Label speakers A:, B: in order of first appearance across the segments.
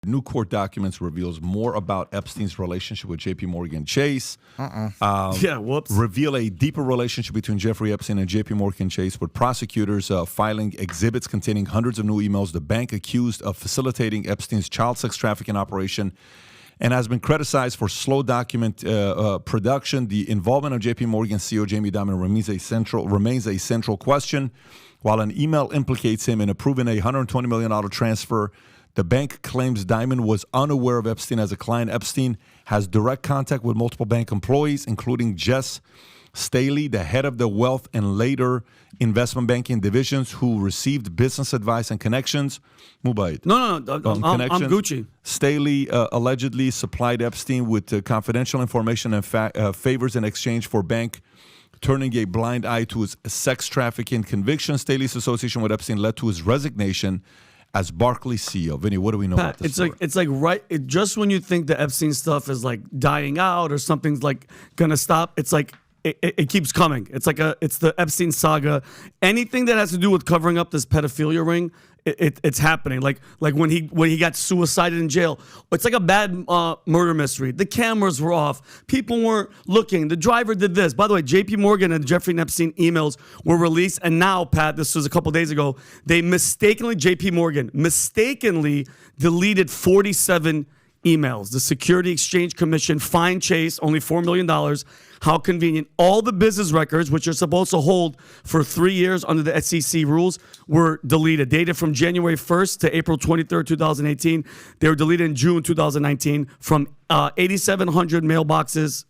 A: New court documents reveals more about Epstein's relationship with JPMORGAN Chase.
B: Whoops.
A: Reveal a deeper relationship between Jeffrey Epstein and JPMORGAN Chase, with prosecutors filing exhibits containing hundreds of new emails. The bank accused of facilitating Epstein's child sex trafficking operation and has been criticized for slow document production. The involvement of JPMorgan CEO Jamie Dimon remains a central question. While an email implicates him in approving a $120 million transfer, the bank claims Dimon was unaware of Epstein as a client. Epstein has direct contact with multiple bank employees, including Jess Staley, the head of the wealth and later investment banking divisions, who received business advice and connections. Mubayit.
B: No, I'm Gucci.
A: Staley allegedly supplied Epstein with confidential information and favors in exchange for bank turning a blind eye to his sex trafficking conviction. Staley's association with Epstein led to his resignation as Barclays CEO. Vinny, what do we know about this?
B: Just when you think the Epstein stuff is like dying out or something's like gonna stop, it's like it keeps coming. It's the Epstein saga. Anything that has to do with covering up this pedophilia ring, it's happening. Like when he got suicided in jail. It's like a bad murder mystery. The cameras were off. People weren't looking. The driver did this. By the way, JPMorgan and Jeffrey Epstein emails were released, and now, Pat, this was a couple days ago, they JPMorgan mistakenly deleted 47 emails. The Security Exchange Commission fined Chase only $4 million. How convenient. All the business records, which are supposed to hold for 3 years under the SEC rules, were deleted. Dated from January 1st to April 23rd, 2018. They were deleted in June 2019 from 8,700 mailboxes,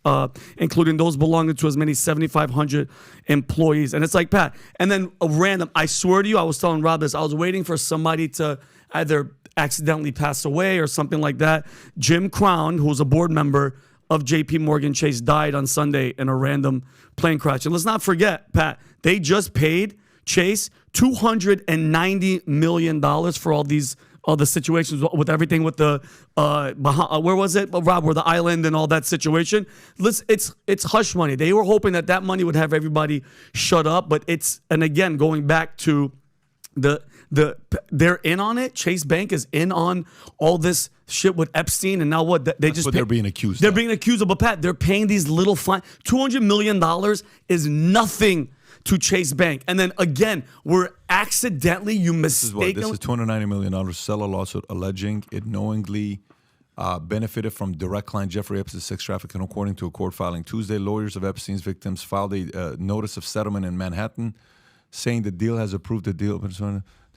B: including those belonging to as many 7,500 employees. And it's like, Pat, and then a random, I swear to you, I was telling Rob this, I was waiting for somebody to either accidentally pass away or something like that. Jim Crown, who was a board member of JPMorgan Chase, died on Sunday in a random plane crash. And let's not forget, Pat, they just paid Chase $290 million for all the situations with everything with the where was it, Rob, where the island and all that situation. It's hush money. They were hoping that money would have everybody shut up, but and again, going back to they're in on it. Chase Bank is in on all this shit with Epstein, and now what?
A: They're being accused.
B: They're being accused of. But Pat, they're paying these little fine. $200 million is nothing to Chase Bank. And then again, we're accidentally,
A: This is $290 million. Settle a lawsuit alleging it knowingly benefited from direct client Jeffrey Epstein's sex trafficking. According to a court filing Tuesday, lawyers of Epstein's victims filed a notice of settlement in Manhattan, saying the deal has approved the deal. The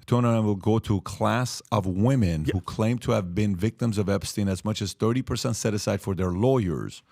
A: $290 will go to a class of women who claim to have been victims of Epstein. As much as 30% set aside for their lawyers,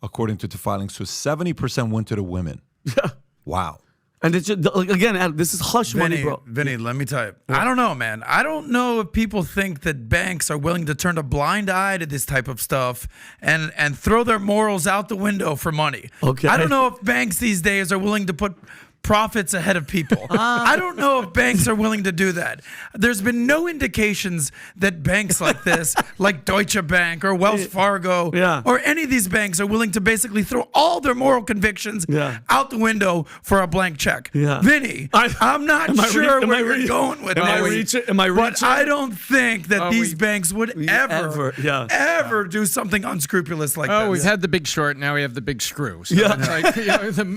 A: according to the filings. So 70% went to the women.
B: Yeah.
A: Wow.
B: And it's just, again, Adam, this is hush money, bro.
C: Vinny, let me tell you. I don't know, man. I don't know if people think that banks are willing to turn a blind eye to this type of stuff and throw their morals out the window for money.
B: Okay.
C: I don't know if banks these days are willing to put profits ahead of people. I don't know if banks are willing to do that. There's been no indications that banks like this, like Deutsche Bank or Wells Fargo, or any of these banks are willing to basically throw all their moral convictions out the window for a blank check. Vinny, I'm not sure where you're going with this.
B: Am I reaching?
C: But I don't think that these banks would ever do something unscrupulous like that.
D: Oh, we've had the Big Short, now we have the Big Screw. So it's like,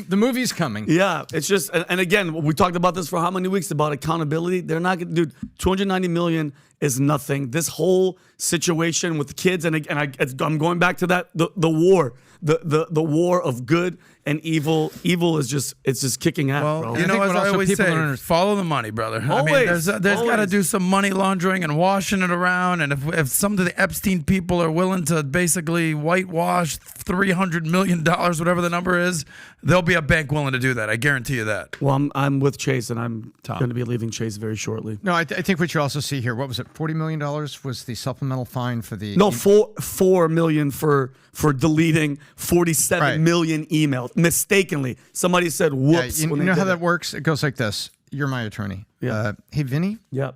D: the movie's coming.
B: Yeah, it's just, and again, we talked about this for how many weeks about accountability. They're not going to do $290 million is nothing. This whole situation with kids, and I'm going back to that the war, the war of good and evil. Evil is just kicking ass.
C: Well,
B: bro.
C: you know, as I always say, follow the money, brother.
B: Always,
C: I mean, there's got to do some money laundering and washing it around. And if some of the Epstein people are willing to basically whitewash $300 million, whatever the number is, there'll be a bank willing to do that. I guarantee you that.
B: Well, I'm with Chase, and I'm going to be leaving Chase very shortly.
D: No, I think what you also see here, what was it? $40 million was the supplemental fine for the...
B: No, $4 million for deleting 47 million emails. Mistakenly. Somebody said, whoops.
D: You know how that works? It goes like this. You're my attorney.
B: Yeah.
D: Hey, Vinny?
B: Yep.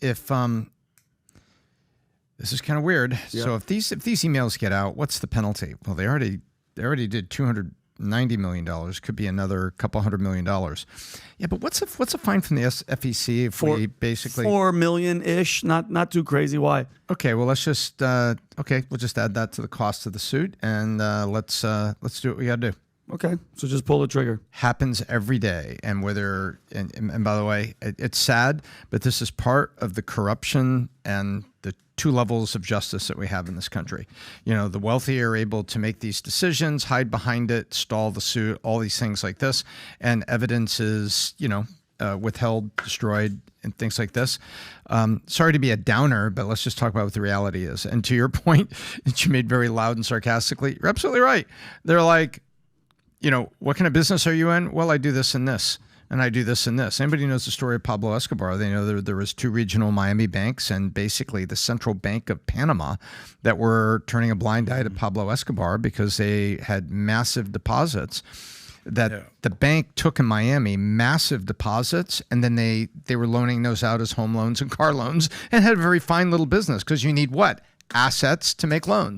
D: If... This is kind of weird. Yeah. So if these emails get out, what's the penalty? Well, they already did $200 $90 million. Could be another couple $100 million. Yeah, but what's a fine from the FEC if we basically
B: $4 million-ish, not too crazy. Why?
D: Okay, well let's just we'll just add that to the cost of the suit, and let's do what we got to do.
B: Okay, so just pull the trigger.
D: Happens every day, and whether and by the way, it's sad, but this is part of the corruption and the two levels of justice that we have in this country. You know, the wealthy are able to make these decisions, hide behind it, stall the suit, all these things like this, and evidence is, withheld, destroyed, and things like this. Sorry to be a downer, but let's just talk about what the reality is. And to your point that you made very loud and sarcastically, you're absolutely right. They're like, what kind of business are you in? Well, I do this and this, and I do this and this. Anybody knows the story of Pablo Escobar? They know there was two regional Miami banks and basically the Central Bank of Panama that were turning a blind eye to Pablo Escobar because they had massive deposits that the bank took in Miami, massive deposits, and then they were loaning those out as home loans and car loans and had a very fine little business because you need what? Assets to make loans.